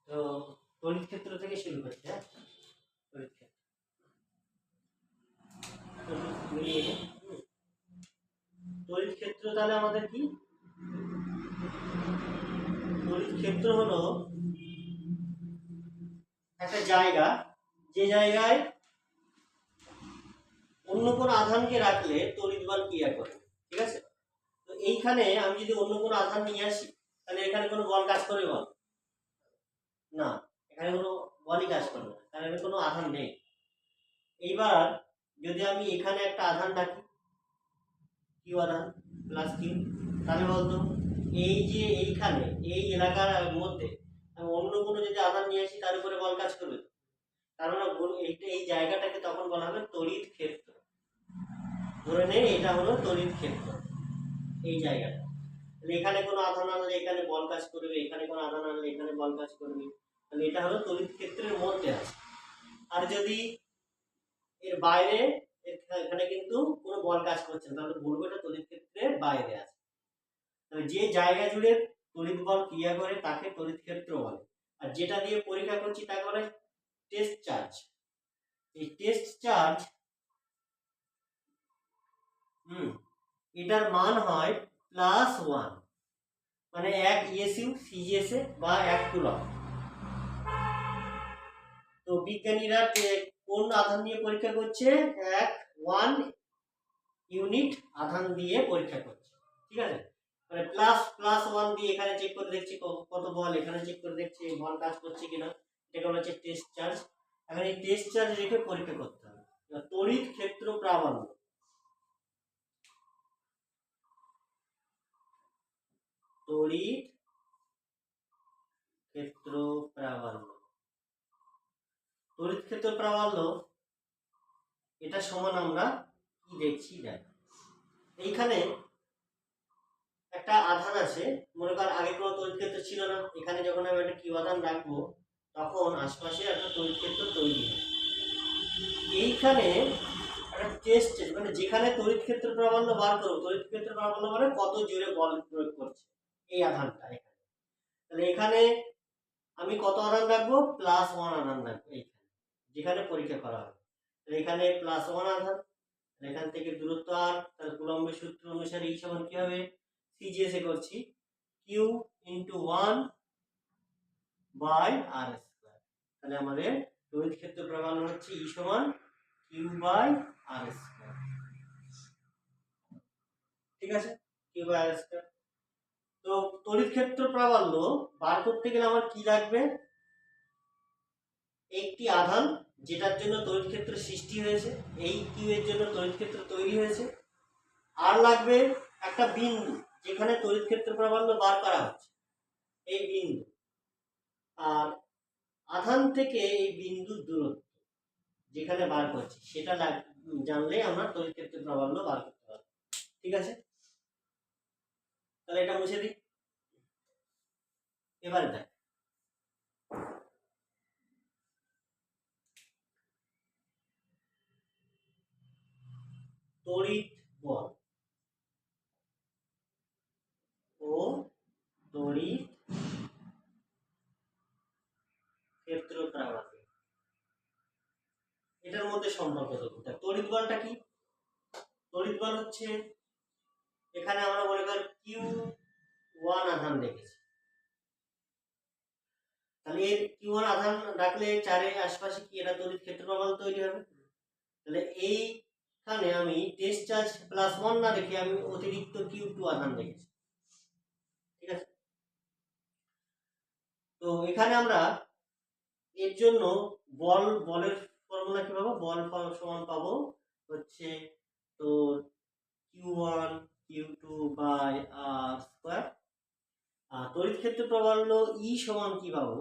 তো তড়িৎ ক্ষেত্র থেকে শুরু করছি। হ্যাঁ, তড়িৎ ক্ষেত্র তড়িৎ ক্ষেত্র তাহলে আমাদের কি? তড়িৎ ক্ষেত্র হলো একটা জায়গা, যে জায়গায় অন্য কোনো আধানকে রাখলে তড়িৎ বল ক্রিয়া করে। ঠিক আছে, তো এইখানে আমি যদি অন্য কোনো আধান নিয়ে আসি তাহলে এখানে কোনো বল কাজ করবে? বল না, এখানে কোনো বলই কাজ করবে না, কারণ এখানে কোনো আধান নেই। এইবার যদি আমি এখানে একটা আধান রাখি, কিউ আধান প্লাস কিউ, তাহলে বলতো এই যে এইখানে এই এলাকার মধ্যে আমি অন্য কোনো যদি আধান নিয়ে আসি তার উপরে বল কাজ করবে। তার মানে এই জায়গাটাকে তখন বলা হবে তড়িৎ ক্ষেত্র। ধরে নেই এটা হলো তড়িৎ ক্ষেত্র, এই জায়গাটা। এখানে কোনো আধান আনলে এখানে বল কাজ করবে, এখানে কোনো আধান আনলে এখানে বল কাজ করবে, তাহলে এটা হলো তড়িৎ ক্ষেত্রের মধ্যে আছে। আর যদি এর বাইরে, এখানে কিন্তু কোনো বল কাজ করছে না, তাহলে বলবো এটা তড়িৎ ক্ষেত্রের বাইরে আছে। যে জায়গা জুড়ে তড়িৎ বল ক্রিয়া করে তাকে তড়িৎ ক্ষেত্র বলে। আর যেটা দিয়ে পরীক্ষা করছি তাকে বলে টেস্ট চার্জ। এই টেস্ট চার্জ এটার মান হয় +1, মানে 1 ইএসইউ সিজিএসএ বা 1 কুলম্ব। তো বিজ্ঞানীরা কোন আধান দিয়ে পরীক্ষা করছে? 1 ইউনিট আধান দিয়ে পরীক্ষা করছে। ঠিক আছে, মানে +1 দিয়ে এখানে চেক করে দেখছি কত বল, এখানে চেক করে দেখছি বল কাজ করছে কিনা, এটা বলা হচ্ছে টেস্ট চার্জ। এখন এই টেস্ট চার্জ রেখে পরীক্ষা করতে হবে। তড়িৎ ক্ষেত্র প্রাবল্য, তড়িৎ ক্ষেত্র প্রাবল্য, তড়িৎ ক্ষেত্র প্রাবল্য এটা সমান আমরা কি দেখছি? দেখ, এইখানে একটা আধান আছে, মনে কর আগে কোনো তড়িৎ ক্ষেত্র ছিল না, এখানে যখন আমি একটা কিউ আধান রাখবো তখন আশপাশে একটা তড়িৎ ক্ষেত্র তৈরি হয়। এইখানে একটা টেস্ট, মানে যেখানে তড়িৎ ক্ষেত্র প্রাবল্য বার করবো, তড়িৎ ক্ষেত্র প্রাবল্য মানে কত জোরে বল প্রয়োগ করছে এই আধানটা এখানে। তাহলে এখানে আমি কত আধান রাখবো? +1 আধান রাখবো এইখানে, যেখানে পরীক্ষা করা হবে। এখানে +1 আধান, এখান থেকে দূরত্ব আর, তাহলে কুলম্বের সূত্র অনুসারে E সমান কি হবে? সিজিএসএ করছি Q × 1/r²। তাহলে আমাদের তড়িৎ ক্ষেত্র প্রাবল্য হচ্ছে E সমান Q/r²। ঠিক আছে, Q/r²। তো তড়িৎ ক্ষেত্র প্রাবল্য বার করতে গেলে আমার কি লাগবে? একটি আধান যেটার জন্য তড়িৎ ক্ষেত্র সৃষ্টি হয়েছে, এই কিউ এর জন্য তড়িৎ ক্ষেত্র তৈরি হয়েছে, আর লাগবে একটা বিন্দু যেখানে তড়িৎ ক্ষেত্র প্রাবল্য বার করা হচ্ছে, এই বিন্দু। আর আধান থেকে এই বিন্দুর দূরত্ব যেখানে বার করছি সেটা জানলে আমরা তড়িৎ ক্ষেত্র প্রাবল্য বার করতে পারবো। ঠিক আছে, তাহলে এটা মুছে দিই। এবারে দেখ, তড়িৎ বল ও তড়িৎ ক্ষেত্র প্রাবল্য, এটার মধ্যে সম্পর্ক দেখো। তড়িৎ বলটা কি? তড়িৎ বল হচ্ছে, এখানে আমরা মনে করি Q1 আধান রেখেছি, তাহলে এর Q1 আধান রাখলে চারের আশপাশে কি এটা তড়িৎ ক্ষেত্র প্রবাহ তৈরি হবে। তাহলে এইখানে আমি টেস্ট চার্জ +1 না রেখে আমি অতিরিক্ত Q2 আধান রেখেছি। ঠিক আছে, তো এখানে আমরা এর জন্য বলের ফর্মুলা কি পাবো? বল সমান পাবো হচ্ছে তো Q1 Q2/r²। আর তড়িৎ ক্ষেত্র প্রাবল্য E সমান কি পাবো?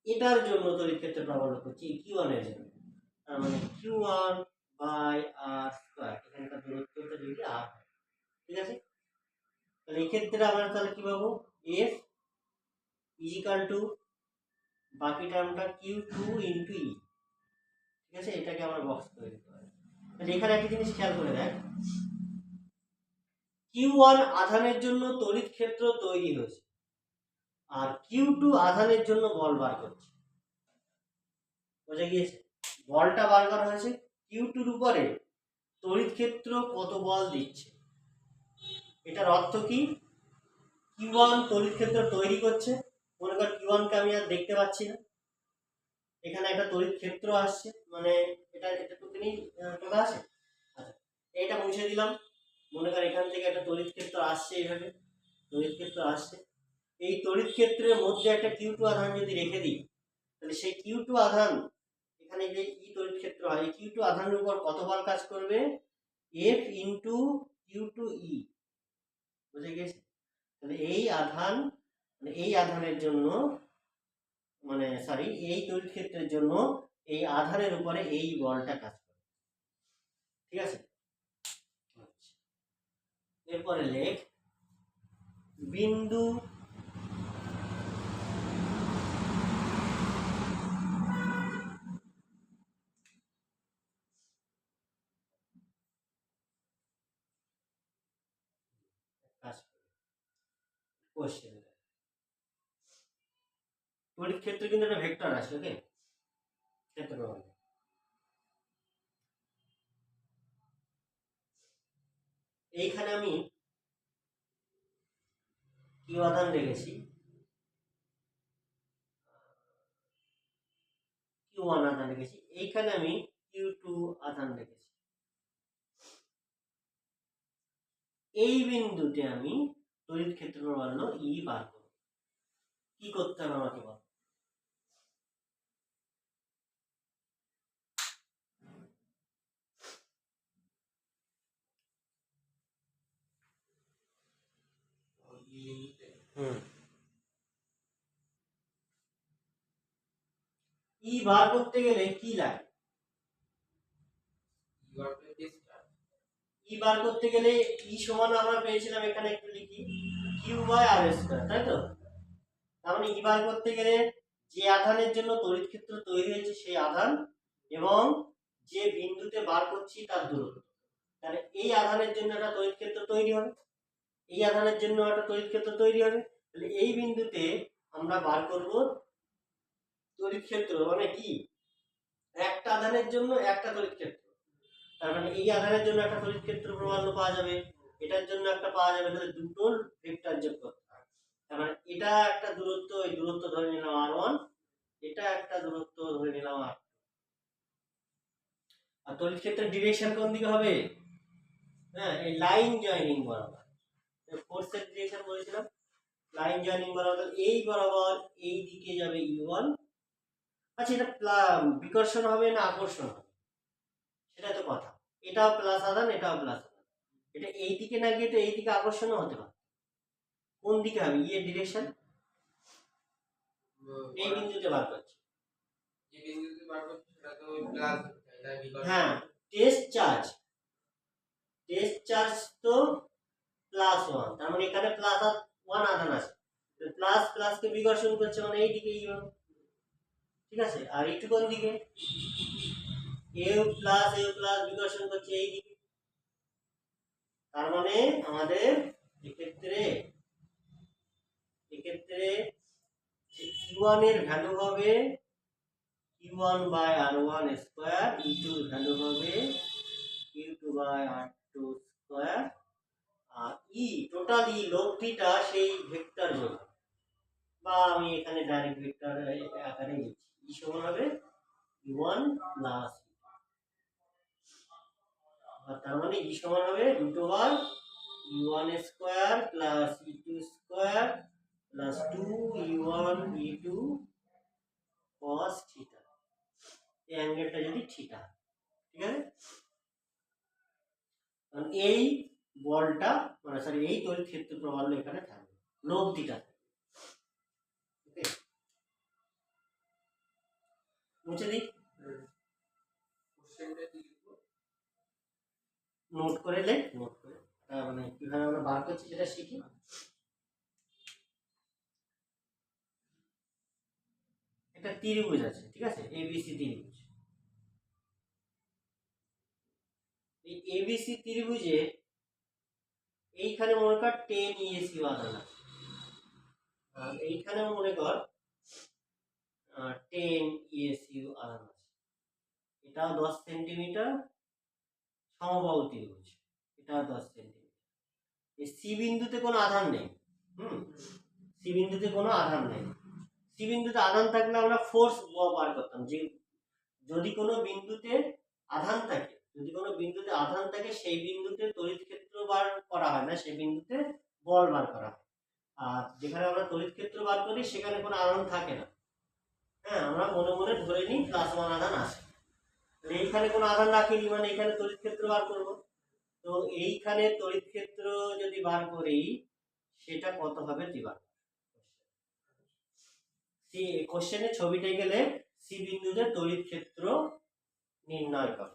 এটার জন্য তড়িৎ ক্ষেত্র প্রাবল্য করছি Q1 এর জন্য, তার মানে Q1/r², এখানকার দূরত্বটা যদি r হয়। ঠিক আছে, তাহলে এই ক্ষেত্রে আমরা তাহলে কি পাবো? F = বাকি টার্মটা Q2 × E। ঠিক আছে, এটাকে আমরা বক্স করে দিতে পারি। তাহলে এখানে একটা জিনিস খেয়াল করে দেখ, Q1 আধানের জন্য তড়িৎ ক্ষেত্র তৈরি হয়েছে, আর Q2 আধানের জন্য বল বার করছি। বোঝা গিয়েছে? বলটা বার করা হয়েছে, Q2 এর উপরে তড়িৎ ক্ষেত্র কত বল দিচ্ছে। এটার অর্থ কি? Q1 তড়িৎ ক্ষেত্র তৈরি করছে, মনে কর Q1 কে আমি আর দেখতে পাচ্ছি না, এখানে একটা তড়িৎ ক্ষেত্র আসছে, মানে এটা তো তিনি চলে আসে। আচ্ছা, এইটা মুছে দিলাম, মনে কর এখান থেকে একটা তড়িৎ ক্ষেত্র আসছে, এইভাবে তড়িৎ ক্ষেত্র আসছে। এই তড়িৎ ক্ষেত্রের মধ্যে একটা Q2 আধান যদি রেখে দিই, তাহলে সেই Q2 আধান এখানে যে ই তড়িৎ ক্ষেত্র হয়, এই Q2 আধানের উপর কত বল কাজ করবে? F into Q2E। বুঝে গেছে? তাহলে এই আধান, মানে এই আধানের জন্য, মানে সরি, এই তড়িৎ ক্ষেত্রের জন্য এই আধানের উপরে এই বলটা কাজ করে। ঠিক আছে? এরপরে লেখ বিন্দু কাজ করে। কোশ্চেন তড়িৎ ক্ষেত্র কিন্তু একটা ভেক্টর আছে, ওকে? ক্ষেত্র এইখানে আমি কিউ আধান রেখেছি, Q1 আধান রেখেছি, এইখানে আমি Q2 আধান রেখেছি। এই বিন্দুতে আমি তড়িৎ ক্ষেত্র প্রবাহ ই বার করব। কি করতে হবে আমাকে বল? ই বার করতে গেলে কি লাগে? ই বার করতে গেলে ই সমান আমরা পেয়েছিলাম, এখানে একটু লিখি, কিউ বাই আর স্কয়ার, তাই তো? তার মানে ই বার করতে গেলে যে আধানের জন্য তড়িৎ ক্ষেত্র তৈরি হয়েছে সেই আধান এবং যে বিন্দুতে বার করছি তার দূরত্ব, তাহলে এই আধানের জন্য একটা তড়িৎ ক্ষেত্র তৈরি হবে, এই আধানের জন্য একটা তড়িৎ ক্ষেত্র তৈরি হবে। তাহলে এই বিন্দুতে আমরা বার করব তড়িৎ ক্ষেত্র, মানে কি, একটা আধানের জন্য একটা তড়িৎ ক্ষেত্র, তার মানে এই আধানের জন্য একটা তড়িৎ ক্ষেত্র প্রবাহ পাওয়া যাবে, এটার জন্য একটা পাওয়া যাবে, তাহলে দুটোর ভেক্টর যোগ করতে হবে। তার মানে এটা একটা দূরত্ব, এই দূরত্ব ধরে নিলাম r1, এটা একটা দূরত্ব ধরে নিলাম r2। আর তড়িৎ ক্ষেত্রের ডিরেকশন কোন দিকে হবে? হ্যাঁ, এই লাইন জয়েনিং বরাবর, ফোর্সের ডিরেকশন বলেছিলাম, লাইন জয়েনিং বরাবর, এই বরাবর এই দিকে যাবে E1। আচ্ছা, এটা বিকর্ষণ হবে না আকর্ষণ হবে, সেটা তো কথা। এটাও প্লাস আধান, এটাও প্লাস আধান, এটা এই দিকে না গিয়ে তো এই দিকে আকর্ষণও হতে পারে। কোন দিকে হবে ই এর ডিরেকশন? এই বিন্দুতে বার করছি, যে বিন্দুতে বার করছি সেটা তো প্লাস, এটা বিকর্ষণ। হ্যাঁ, টেস্ট চার্জ তো +1, তার মানে এখানে +1 আধান আছে, প্লাস প্লাস কে বিকর্ষণ করছে, মানে এই দিকে ই হবে। ঠিক আছে? আর একটু কোন দিকে? এও প্লাস বিকর্ষণ করছে এই দিকে, তার মানে আমাদের এক্ষেত্রে Q1 এর ভ্যালু হবে Q1 by R1 square, E2 এর ভ্যালু হবে Q2 বাই R2 স্কয়ার, আর ই টোটাল ই লব্ধিটা সেই ভেক্টর যোগ, বা আমি এখানে ডাইরেক্ট ভেক্টর আকারে লিখছি, ই সমান হবে E1 প্লাস, আর তার মানে ই সমান হবে √1 E1 square plus E2 square plus 2 E1 E2 cos theta, এই অ্যাঙ্গেলটা যদি থিটা, ঠিক আছে? কারণ এই বলটা, মানে সরি, এই তড়িৎ ক্ষেত্র প্রবাহ এখানে থাকবে, লব্ধিটা ওকে, মুছে দিই, কোশ্চেনটা কি লিখবো? নোট করে লে, নোট করে, মানে কিভাবে আমরা বার করছি সেটা শিখি। একটা ত্রিভুজ আছে, ঠিক আছে, এবিসি ত্রিভুজ। এই এবিসি ত্রিভুজে এইখানে মনে কর 10 ESU আধান আছে, এইখানে মনে কর 10 ইএসইউ আধান আছে, এটাও 10 সেন্টিমিটার সমবাহু ত্রিভুজ, এটাও 10 সেন্টিমিটার। এই সি বিন্দুতে কোনো আধান নেই। সি বিন্দুতে কোনো আধান নেই। সি বিন্দুতে আধান থাকলে আমরা ফোর্স বার করতাম, যে যদি কোনো বিন্দুতে আধান থাকে, যদি কোনো বিন্দুতে আধান থাকে সেই বিন্দুতে তড়িৎ ক্ষেত্র বার করা হয় না, সেই বিন্দুতে বল বার করা হয়। আর যেখানে আমরা তড়িৎ ক্ষেত্র বার করি সেখানে কোনো আধান থাকে না। হ্যাঁ, আমরা মনে মনে ধরে নিই +1 আধান আছে। এইখানে কোনো আধান রাখিনি, মানে এখানে তড়িৎ ক্ষেত্র বার করব। তো এইখানে তড়িৎ ক্ষেত্র যদি বার করি সেটা কত হবে তুই বার সি কোশ্চেনে ছবিটা গেলে সি বিন্দুতে তড়িৎ ক্ষেত্র নির্ণয় কর।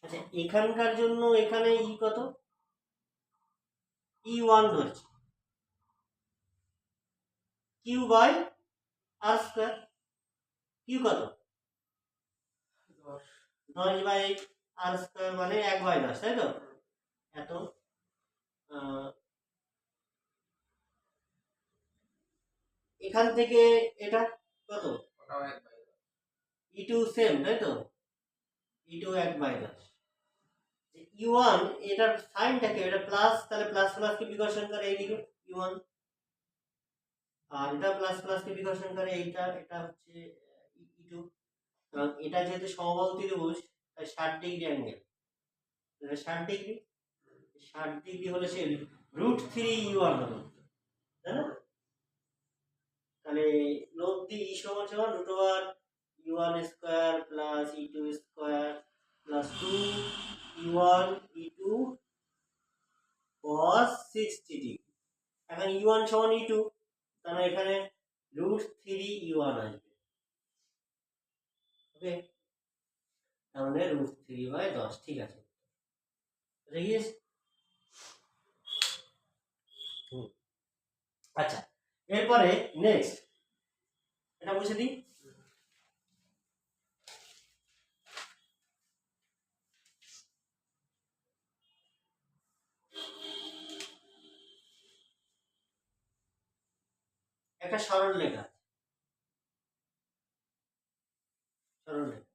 আচ্ছা, এখানকার জন্য এখানে ই কত, E1 ধরছি, q by r square. Q কত, 10 বাই আর স্কয়ার, মানে 1 বাই 10, তাই তো? এত এখান থেকে এটা কত, E2 সেম, তাই তো? E2 1 by 10। E1 এটার সাইনটা কি, এটা প্লাস, তাহলে প্লাস প্লাস কে বিকর্ষণ করে এইদিকে E1, আর এটা প্লাস প্লাস কে বিকর্ষণ করে এইটা, এটা হচ্ছে E2। কারণ এটা যেহেতু সমবাহু ত্রিভুজ তাই 60 ডিগ্রি অ্যাঙ্গেল, 60 ডিগ্রি, 60 ডিগ্রি হলে সে √3 হলো, তাই না? তাহলে লব দি ই সমান সমান √E1 square plus E2 square plus 2E1 E2 cos 60 degree. এখন E1 সমান E2, তাহলে এখানে √3E1 আসবে। ওকে, তাহলে √3/10, ঠিক আছে, দেখিস। আচ্ছা, এরপরে নেক্সট এটা বুঝে দিই। একটা সরল রেখা, সরল রেখা,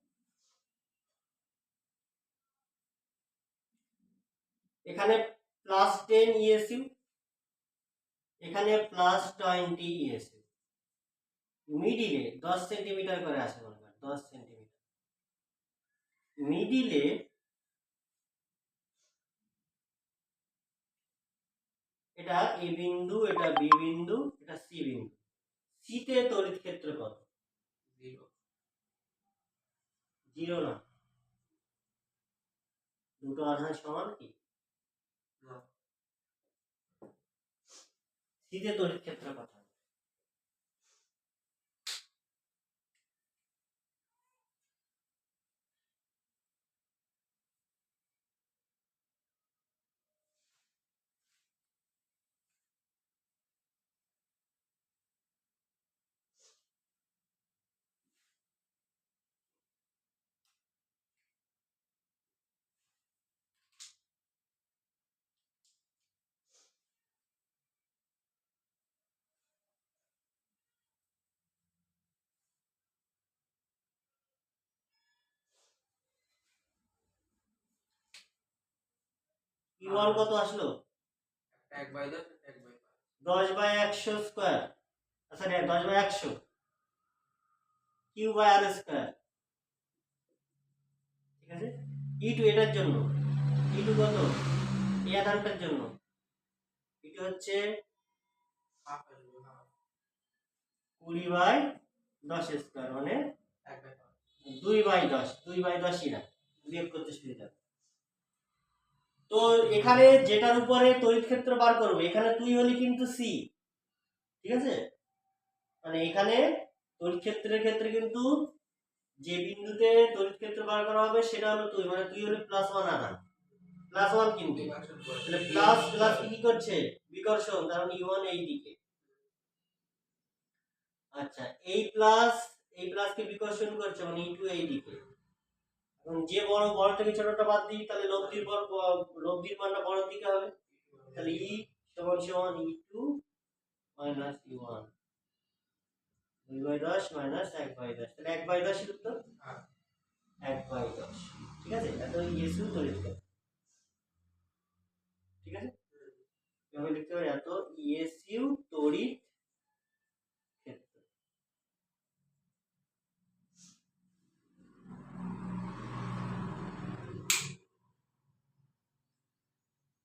এখানে +10 ইএসইউ, এখানে +20 ইএসইউ, মিডিলে 10 সেন্টিমিটার করে আছে, মনে কর 10 সেন্টিমিটার মিডিলে। এটা এ বিন্দু, এটা বি বিন্দু, এটা সি বিন্দু। সিতে তড়িৎ ক্ষেত্র কত? 0 না, দুটো আধান সমান কি? সিতে তড়িৎ ক্ষেত্র কত? E1 কত আসলো? 10/100 স্কয়ার, আচ্ছা 10/100 কিউ বাই আর স্কয়ার, ঠিক আছে। E2 এটার জন্য, E2 কত, এই আধানটার জন্য E2 হচ্ছে 20/10 স্কয়ার, মানে 2/10, 2/10ই না, বিয়োগ করতে সুবিধা। তো এখানে যেটার উপরে তড়িৎ ক্ষেত্র বার করবে, এখানে তুই হলি কিন্তু সি, ঠিক আছে। মানে এখানে তড়িৎ ক্ষেত্রের ক্ষেত্রে কিন্তু যে বিন্দুতে তড়িৎ ক্ষেত্র বার করা হবে সেটা হলো তুই, মানে তুই হলি +1 আধান, +1 কিন্তু, তাহলে প্লাস প্লাস কি করছে, বিকর্ষণ, কারণ E1 এই দিকে। আচ্ছা, এই প্লাস এই প্লাসকে বিকর্ষণ করছে মানে ইটু এই দিকে। এখন যে বড় বড় থেকে ছোটটা বাদ দিই তাহলে লব্ধির মানটা বড়র দিকে হবে। তাহলে ই সমান সমান ই2 মাইনাস ই1 2/10 মাইনাস 1/10, তাহলে 1/10 এর উত্তর 1/10। ঠিক আছে, এত ইএসইউ তড়িৎ ক্ষেত্র। ঠিক আছে, আমি লিখতে পারি এত ইএসইউ তড়িৎ ক্ষেত্র।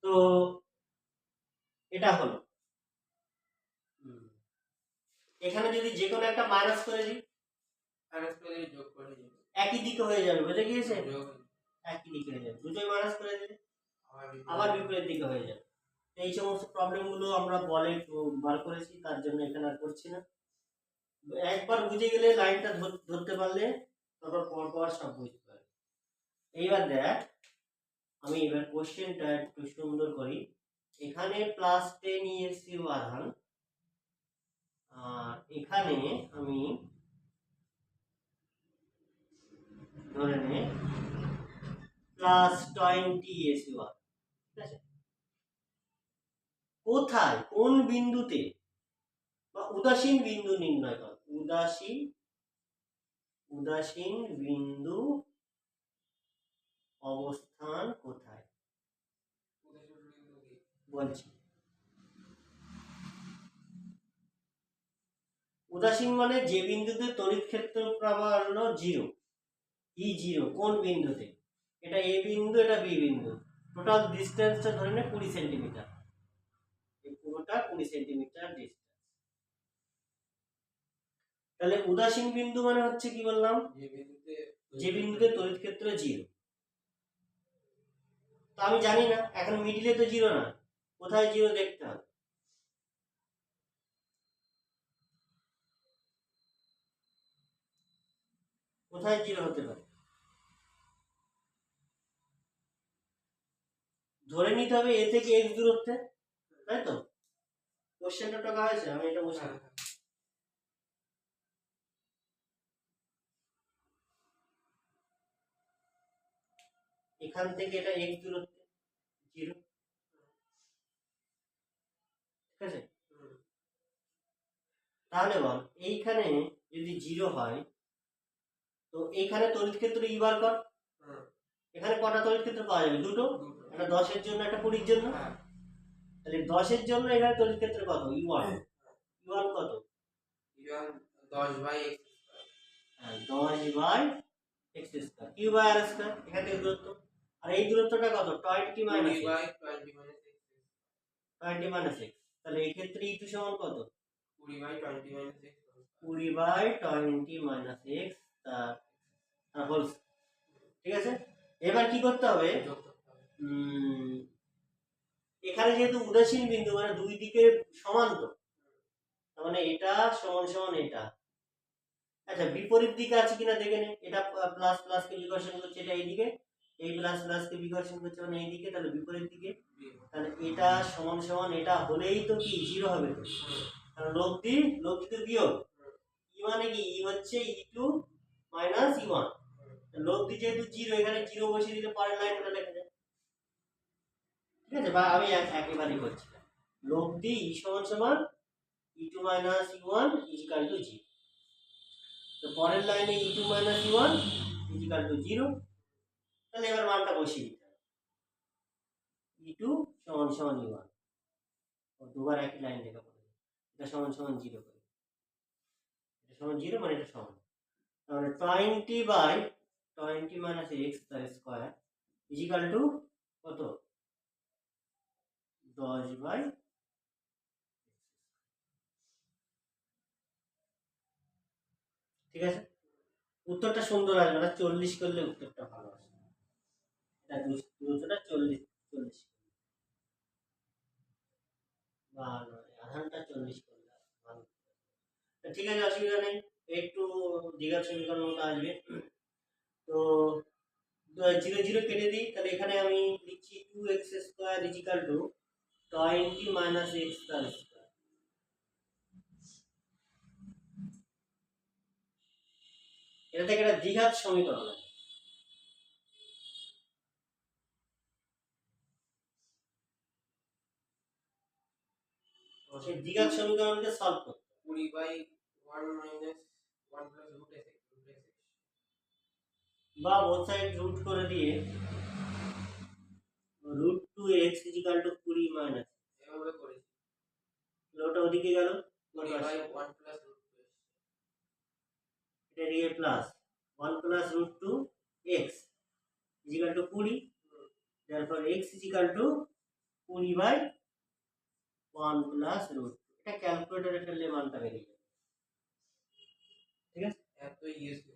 তো এটা হলো। এখানে যদি যে কোনো একটা মাইনাস করে দিই যোগ করে দিই, একই দিকে হয়ে যাবে, বুঝে গিয়েছে? একই দিকে হয়ে যাবে, দুটোই মাইনাস করে দিলে আবার বিপরীত দিকে হয়ে যাবে। এই সমস্ত প্রবলেম গুলো আমরা বলে বার করেছি, তার জন্য এখানে আর করছি না। একবার বুঝে গেলে লাইনটা ধরতে পারলে তারপর পর সব বুঝতে পারবে। এইবার দেখ, আমি এবার কোশ্চেনটা একটু সুন্দর করি। এখানে +10 ইএসইউ আধান, আর এখানে আমি ধরে নে +20 ইএসইউ আধান। ঠিক আছে, কোথায় কোন বিন্দুতে বা উদাসীন বিন্দু নির্ণয় কর। উদাসীন বিন্দু অবস্থান কোথায় বলছি। উদাসীন মানে যে বিন্দুতে তড়িৎ ক্ষেত্র প্রবাহ হলো 0, E0, কোন বিন্দুতে? এটা এ বিন্দু, এটা বি বিন্দু, টোটাল ডিসটেন্সটা ধরে নে 20 সেন্টিমিটার, এই পুরোটা 20 সেন্টিমিটার ডিসটেন্স। তাহলে উদাসীন বিন্দু মানে হচ্ছে কি বললাম, যে বিন্দুতে তড়িৎ ক্ষেত্র 0। তো আমি জানি না, এখন মিডিলে তো 0 না, কোথায় 0 দেখতে হবে। কোথায় 0 হতে পারে ধরে নিতে হবে, এ থেকে x দূরত্বে, তাই তো? কোশ্চেনটা টাকা হয়েছে, আমি এটা বুঝি। এখান থেকে এটা x দূরত্বে 0, ঠিক আছে? তাহলে বল এইখানে যদি 0 হয় তো এইখানে তড়িৎ ক্ষেত্র ই বার কর। এখানে কটা তড়িৎ ক্ষেত্র পাওয়া যাবে? দুটো, একটা 10 এর জন্য, একটা 20 এর জন্য। তাহলে 10 এর জন্য এখানে তড়িৎ ক্ষেত্র কত? ই1। ই1 কত? E1 10/x²। হ্যাঁ, 10/x², q by r square, এখান থেকে দূরত্ব। আর এই দূরত্বটা কত? 20 মাইনাস x। 20 মাইনাস x, তাহলে এই ক্ষেত্রে e2 সমান কত? 20/20 x। 20/20 মাইনাস x তার হোল। ঠিক আছে, এবার কি করতে হবে? এখানে যেহেতু উদাসীন বিন্দু মানে দুই দিকে সমান্তর, তার মানে এটা সমান সমান এটা। আচ্ছা, বিপরীত দিকে আছে কিনা দেখে নে। এটা প্লাস প্লাস কে বিকর্ষণ করছে, এটা এইদিকে, এই প্লাস প্লাস কে বিকর্ষণ করছে মানে এইদিকে, তাহলে বিপরীত দিকে। তাহলে এটা সমান সমান এটা হলেই তো কি 0 হবে তো, কারণ লব্ধি তো বিয়োগ। ই মানে কি, ই হচ্ছে ই2 মাইনাস ই1, লব্ধি যেহেতু 0, এখানে 0 বসিয়ে দিলে পরের লাইনটা লেখা যায়। ঠিক আছে, বা আমি একেবারেই করছি লব্ধি ই সমান সমান E two minus E one equal to 0। তো পরের লাইনে E two minus E one equal to 0। তাহলে এবার মানটা বসিয়ে দিতে হবে, ই2 সমান সমান ই1, দুবার একই লাইন লেখা পড়বে। এটা সমান সমান 0 করে, এটা সমান 0 মানে এটা সমান, তাহলে 20/20 মাইনাস x তার স্কয়ার ইজিক্যাল টু কত? 10/। ঠিক আছে, উত্তরটা সুন্দর আসবে না, 40 করলে উত্তরটা ভালো আসবে। এটা দূরত্বটা 40 বা আধানটা 40 করলে ভালো। ঠিক আছে, অসুবিধা নেই, একটু দ্বিঘাত সমীকরণ মতো আসবে। তো 0 0 কেটে দিই, তাহলে এখানে আমি লিখছি 2x² equal to 20 minus x তার স্কয়ার। এটা থেকে একটা দ্বিঘাত সমীকরণ আছে। তো সেই দ্বিঘাত সমীকরণকে সলভ করতে 20/1 minus 1 plus root x বা বোথ সাইড রুট করে দিয়ে √2x = 20 মাইনাস এভাবে করেছি। ওটা ওদিকে গেল 20/1 plus root এটা দিয়ে plus 1 plus √2x = 20, therefore x = 20/1 plus √2। এটা ক্যালকুলেটরে ফেললে মানটা বেরিয়ে যাবে। ঠিক আছে, এত ইয়েসি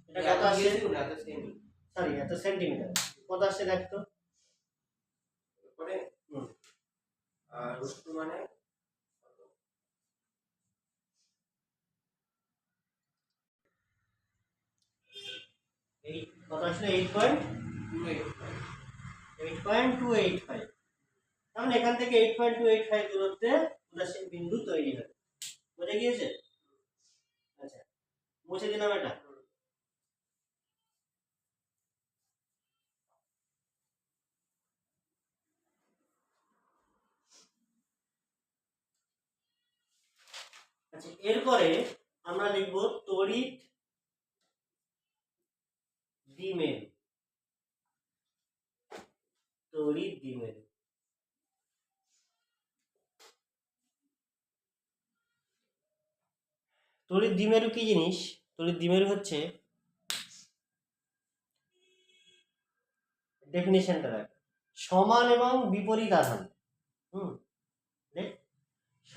এটা কত আসছে? না এত সেমি সরি, এত সেন্টিমিটার কত আসছে দেখতো। পরে √2 মানে এই কত আসলে 8.285। তাহলে এখান থেকে 8.285 দূরত্বে উদাসীন বিন্দু তৈরি হবে। বুঝে গিয়েছে? আচ্ছা, মুছে দিলাম এটা। আচ্ছা, এরপরে আমরা লিখব তড়িৎ দ্বিমেরু। তড়িৎ দ্বিমেরু তড়িৎ দ্বিমেরু কি জিনিস? তড়িৎ দ্বিমেরু হচ্ছে, ডেফিনিশনটা দেখ, সমান এবং বিপরীত আধান।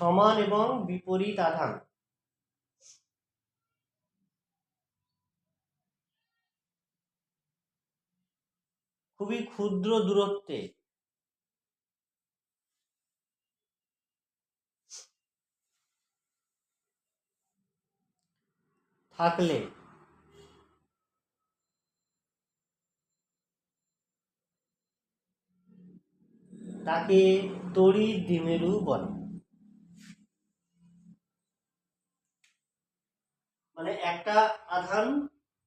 সমান এবং বিপরীত আধান খুবই ক্ষুদ্র দূরত্বে থাকলে তাকে তড়িৎ দ্বিমেরু বলে। মানে একটা আধান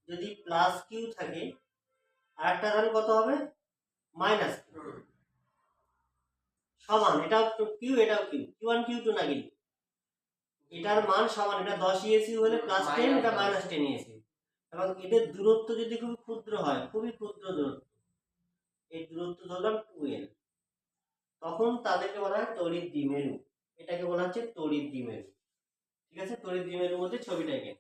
যদি প্লাস কিউ থাকে, আর একটা আধান কত হবে? Minus q. সমান, এটাও কিউ এটাও কিউ, Q1 Q2 না, কিন্তু এটার মান সমান। এটা 10 ইএসইউ হলে +10, এটা -10 ইএসইউ। এবং এদের দূরত্ব যদি খুবই ক্ষুদ্র হয়, খুবই ক্ষুদ্র দূরত্ব, এই দূরত্ব ধরলাম 2l, তখন তাদেরকে বলা হয় তড়িৎ দ্বিমেরু। এটাকে বলা হচ্ছে তড়িৎ দ্বিমেরু। ঠিক আছে, তড়িৎ দ্বিমেরুর মধ্যে ছবিটা এঁকে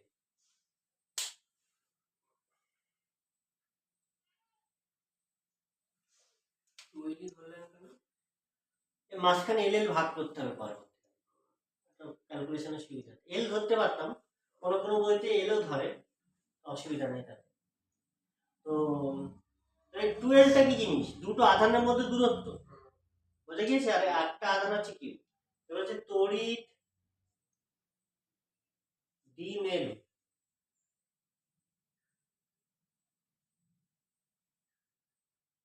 মাঝখানে এল ভাগ করতে হবে পরবর্তীতে, ক্যালকুলেশনের সুবিধা। এল ধরতে পারতাম, কোনো কোনো বইতে এলও ধরে, অসুবিধা নেই তাতে। তো 12টা কি জিনিস? দুটো আধানের মধ্যে দূরত্ব, বুঝে গিয়েছে? আর একটা আধান হচ্ছে কিউ। এবার হচ্ছে তড়িৎ দ্বিমেরু।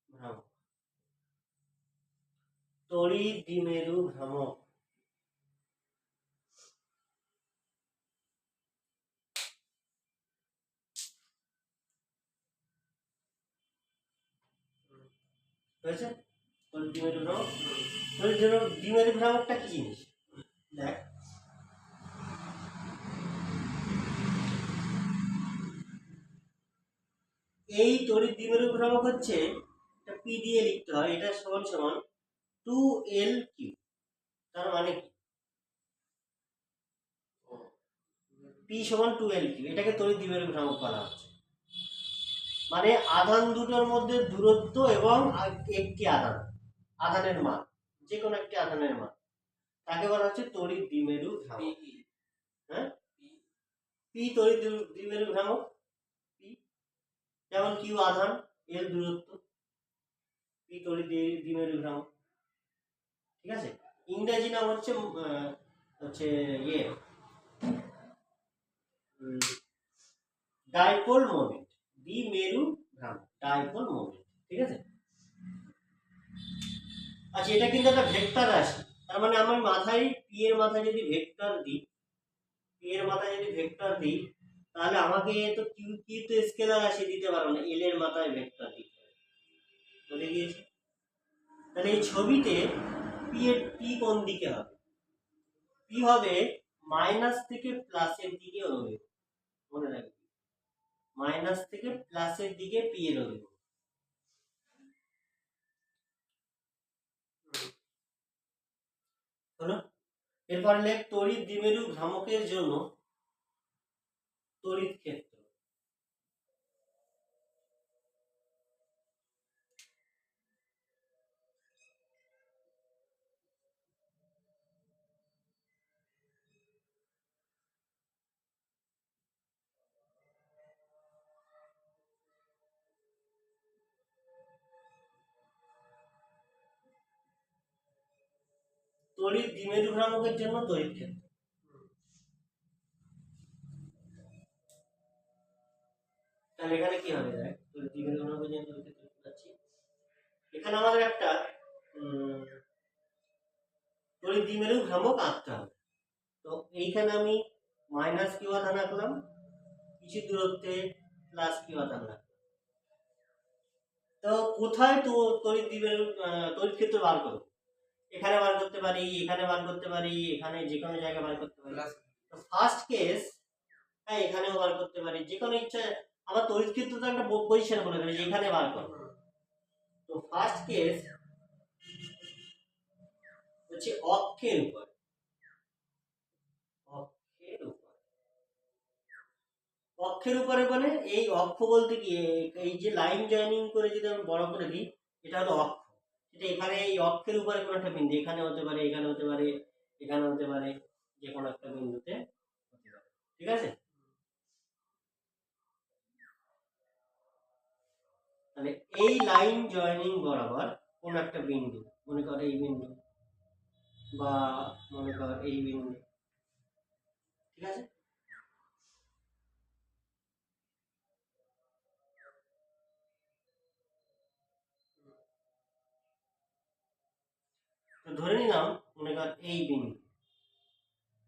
ভ্রামক, তড়িৎ দ্বিমেরু ভ্রামক। হয়েছে? তড়িৎ দ্বিমেরু ভ্রামক। তড়িৎ দ্বিমেরু ভ্রামকটা কি জিনিস দেখ। এই তড়িৎ দ্বিমেরু ভ্রামক হচ্ছে, এটা পি দিয়ে লিখতে হয়, এটা সমান সমান 2l3। তার মানে কি? পি সমান 2l3, এটাকে তড়িৎ দ্বিমেরু ভ্রামক বলা হচ্ছে। মানে আধান দুটোর মধ্যে দূরত্ব এবং একটি আধানের মান, যে কোনো একটি আধানের মান, তাকে বলা হচ্ছে তড়িৎ দ্বিমেরু ভ্রামক। হ্যাঁ, পি তড়িৎ দ্বিমেরু ভ্রামক। পি যেমন কিউ আধান, এল দূরত্ব, পি তড়িৎ দ্বিমেরু ভ্রামক। ঠিক আছে, ইংরেজি নাম হচ্ছে ইয়ে ডাইপোল মোমেন্ট, দ্বিমেরু ভ্রামক, ডাইপোল মোমেন্ট। ঠিক আছে। আচ্ছা, এটা কিন্তু একটা ভেক্টর রাশি। তার মানে আমার মাথায় পি এর মাথায় যদি ভেক্টর দিই, তাহলে আমাকে তো কিউ কি তো স্কেলার রাশি দিতে পারো না, এল এর মাথায় ভেক্টর দিতে হবে, বুঝে গিয়েছে? তাহলে এই ছবিতে পি এর পি কোন দিকে হবে? পি হবে মাইনাস থেকে প্লাসের দিকে অভিমুখ, মনে রাখবে, মাইনাস থেকে প্লাসের দিকে পি এর অভিমুখ। হলো? এরপর লেখ তড়িৎ দ্বিমেরু ভ্রামকের জন্য তড়িৎ ক্ষেত্র। তড়িৎ দ্বিমেরু ভ্রামকের জন্য তড়িৎ ক্ষেত্র। তাহলে এখানে কি হবে? দেখ, তড়িৎ দ্বিমেরু ভ্রামকের জন্য তড়িৎ ক্ষেত্র পাচ্ছি। এখানে আমাদের একটা তড়িৎ দ্বিমেরু ভ্রামক আঁকতে হবে। তো এইখানে আমি মাইনাস কিউ আধান আঁকলাম, কিছু দূরত্বে প্লাস কিউ আধান রাখলাম। তো কোথায় তো তড়িৎ দ্বিমেরু তড়িৎ ক্ষেত্র বার করব? এখানে বার করতে পারি, এখানে বার করতে পারি, এখানে যে কোনো জায়গায় বার করতে পারি। তো ফার্স্ট কেস, হ্যাঁ এখানেও বার করতে পারি, যে কোনো ইচ্ছা। আমার তড়িৎ ক্ষেত্র তো একটা পজিশন বলে দেবে যে এখানে বার করব। তো ফার্স্ট কেস হচ্ছে অক্ষের উপর, অক্ষের উপর, অক্ষের উপরে মানে এই অক্ষ বলতে কি, এই যে লাইন জয়েনিং করে যদি আমি বড় করে দিই, এটা হলো অক্ষ। সেটা এখানে এই অক্ষের উপরে কোনো একটা বিন্দু, এখানে হতে পারে, এখানে হতে পারে, এখানে হতে পারে, যে কোনো একটা বিন্দুতে হতে পারে। ঠিক আছে? তাহলে এই লাইন জয়েনিং বরাবর কোন একটা বিন্দু, মনে কর এই বিন্দু, বা মনে কর এই বিন্দু, ঠিক আছে? তো ধরে নিলাম মনে কর এই বিন্দু,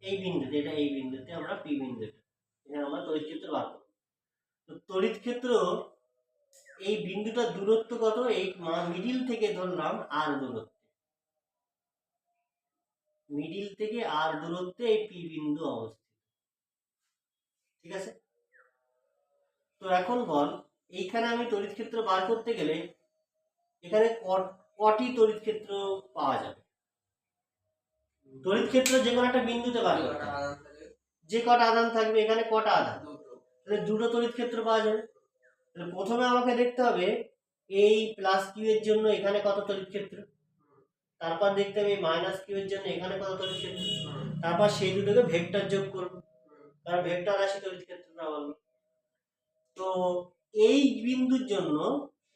এই বিন্দুতে, এটা এই বিন্দুতে আমরা পি বিন্দুতে, এখানে আমরা তড়িৎ ক্ষেত্র বার করব। তো তড়িৎ ক্ষেত্র এই বিন্দুটার দূরত্ব কত? এই মিডিল থেকে ধরলাম আর দূরত্বে, মিডিল থেকে আর দূরত্বে এই পি বিন্দু অবস্থিত। ঠিক আছে? তো এখন বল, এইখানে আমি তড়িৎ ক্ষেত্র বার করতে গেলে এখানে কটি তড়িৎ ক্ষেত্র পাওয়া যাবে? তড়িৎ ক্ষেত্র যে কোনো একটা বিন্দুতে বার করতে হবে। যে কটা আধান থাকবে, এখানে কটা আধান, তাহলে দুটো তড়িৎ ক্ষেত্র পাওয়া যাবে। তাহলে প্রথমে আমাকে দেখতে হবে এই প্লাস কিউ এর জন্য এখানে কত তড়িৎ ক্ষেত্র, তারপর দেখতে হবে মাইনাস কিউ এর জন্য এখানে কত তড়িৎ ক্ষেত্র, তারপর সেই দুটোকে ভেক্টর যোগ করব, কারণ ভেক্টর রাশি তড়িৎ ক্ষেত্র না বলবো। তো এই বিন্দুর জন্য,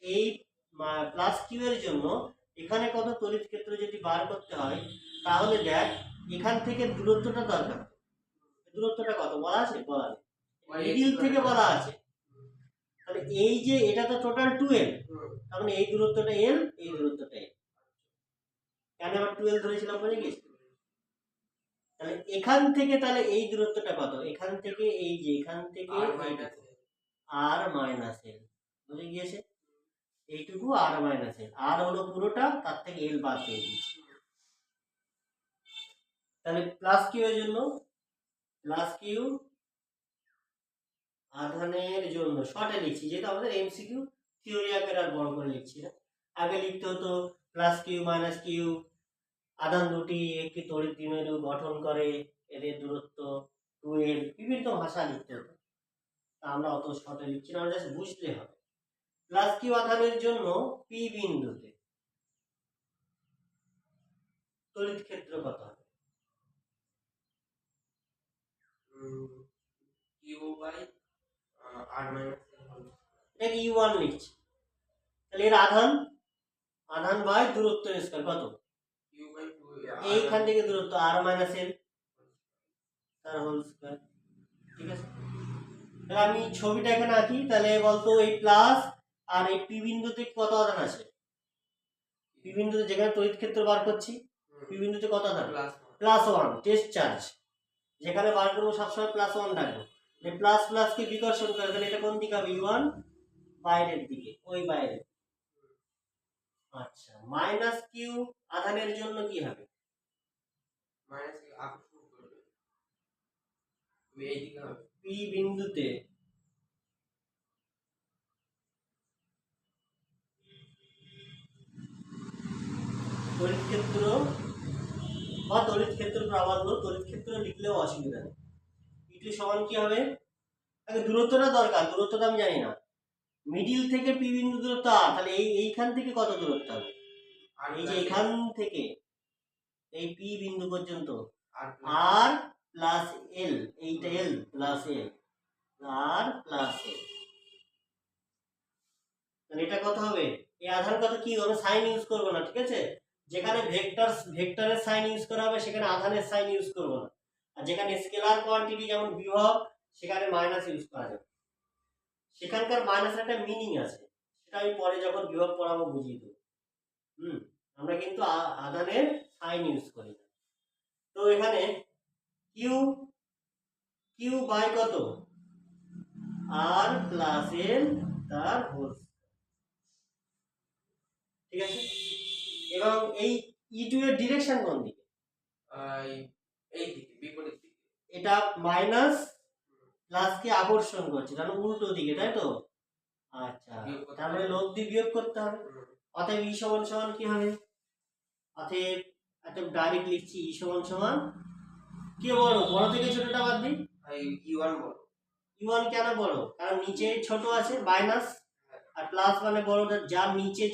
এই প্লাস কিউ এর জন্য এখানে কত তড়িৎ ক্ষেত্র যদি বার করতে হয়, তাহলে দেখ এখান থেকে দূরত্বটা দরকার। দূরত্বটা কত বলা আছে? বলা নেই, মিডিল থেকে বলা আছে। তাহলে এই যে এটা তো টোটাল 2l, তার মানে এই দূরত্বটা l, এই দূরত্বটা l। কেন আমরা 2l ধরেছিলাম বুঝে গেছি? তাহলে এখান থেকে তাহলে এই দূরত্বটা কত? এখান থেকে এই যে এখান থেকে আর মাইনাস l, বুঝে গিয়েছে? এইটুকু আর মাইনাস l, আর হলো পুরোটা, তার থেকে l বাদ দিয়ে দিচ্ছি। তাহলে প্লাস কিউ এর জন্য, প্লাস কিউ আধানের জন্য শর্টে লিখছি, যেহেতু আমাদের এমসিকিউ থিওরি আকারে আর বড় করে লিখছি না। আগে লিখতে হতো প্লাস কিউ মাইনাস কিউ, আধান দুটি একটি তড়িৎ দ্বিমেরু গঠন করে, এদের দূরত্ব 2l, বিভিন্ন ভাষা লিখতে হতো। আমরা অত শর্টে লিখছি না, আমরা জাস্ট বুঝতে হবে। প্লাস কিউ আধানের জন্য পি বিন্দুতে তড়িৎ ক্ষেত্র কত হবে? কিউ বাই আর মাইনাস এটাকে ইউ1 লিখছি। তাহলে এর আধান, আধান বাই দূরত্ব স্কয়ার কত? কিউ বাই 2 এইখান থেকে দূরত্ব আর মাইনাস l তার হোল স্কয়ার। ঠিক আছে? তাহলে আমি ছবিটা এখানে আঁকি, তাহলে বলতো এই প্লাস আর এই পি বিন্দুতে কত আধান আছে? পি বিন্দুতে যেখানে তড়িৎ ক্ষেত্র বার করছি, পি বিন্দুতে কত আধান? Plus 1, test charge. যেখানে বার করবো সবসময় প্লাস 1 রাখবো। প্লাস প্লাস কে বিকর্ষণ করে, তাহলে এটা কোন দিকে হবে? ইউ1 বাইরের দিকে, ওই বাইরে। আচ্ছা, মাইনাস কিউ আধানের জন্য কি হবে? মাইনাস আকর্ষণ করবে, এইদিকে হবে। পি বিন্দুতে তড়িৎ ক্ষেত্র বা তড়িৎ ক্ষেত্র প্রাবল্য, তড়িৎ ক্ষেত্র লিখলেও অসুবিধা নেই। E2 সমান কি হবে? আগে দূরত্বটা দরকার, দূরত্বটা আমি জানি না। মিডিল থেকে পি বিন্দু দূরত্ব আর, তাহলে এইখান থেকে কত দূরত্ব হবে? এই যে এখান থেকে এই পি বিন্দু পর্যন্ত আর প্লাস এল, এইটা এল প্লাস এল, আর প্লাস এল, তাহলে এটা কত হবে? এই আধান কত কি হবে? সাইন ইউজ করব না, ঠিক আছে? যেখানে ভেক্টরের সাইন ইউজ করা হবে সেখানে আধানের সাইন ইউজ করব না, আর যেখানে স্কেলার কোয়ান্টিটি যেমন বিভব সেখানে মাইনাস ইউজ করা যাবে। সেখানকার মাইনাসের একটা মিনিং আছে, সেটা আমি পরে যখন বিভব পড়াবো বুঝিয়ে দেবো। আমরা কিন্তু আধানের সাইন ইউজ করি না। তো এখানে কিউ কিউ বাই কত? আর প্লাস এল তার হোল, ঠিক আছে? এবং এই E2 এর ডিরেকশন কোন দিকে? এই দিকে, বিপরীত দিকে। এটা মাইনাস প্লাস কে আকর্ষণ করছে, কারণ উল্টো দিকে, তাই তো? আচ্ছা, তারপরে লব দিয়ে বিয়োগ করতে হবে। অতএব ই সমান সমান কি হবে? অতএব একদম ডাইরেক্ট লিখছি, ই সমান সমান কি বড়? বড় থেকে ছোটটা বাদ দিই। ইউ1 বড়। ইউ1 কেন বড়? কারণ নিচে ছোট আছে মাইনাস, আর প্লাস মানে বড়টা, যার নিচে